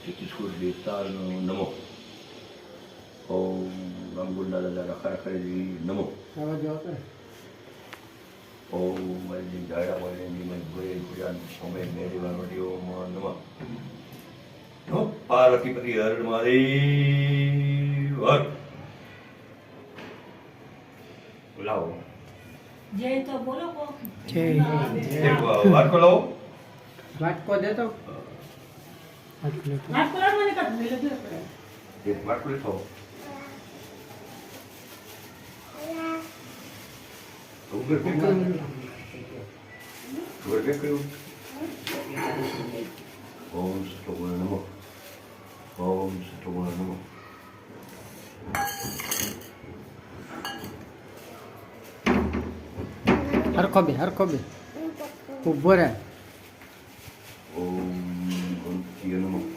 ચતુષ્કોટ દેવતાનો નમો. ઓમ રામગુંડા દાદા રખા રખડી નમો. ઓમ મૈલી ઝાડા મૈલી મૈ ભોય ગુજાન ઓમે મેરી વાનોડી ઓમ નમઃ. નમઃ પાર્વતીપતિ હર મહાદેવ હર. લાવો જય તો બોલો કો એક વાટકો લાવો. વાટકો દેતો વાત કરો મને કદ મેલે દે પડે એક વાટકો લેતો. ઉગર કે કર્યું. ઓમ સતોગુણ નમઃ. ઓમ સતોગુણ નમઃ. હરખો બે ઉભો રહે.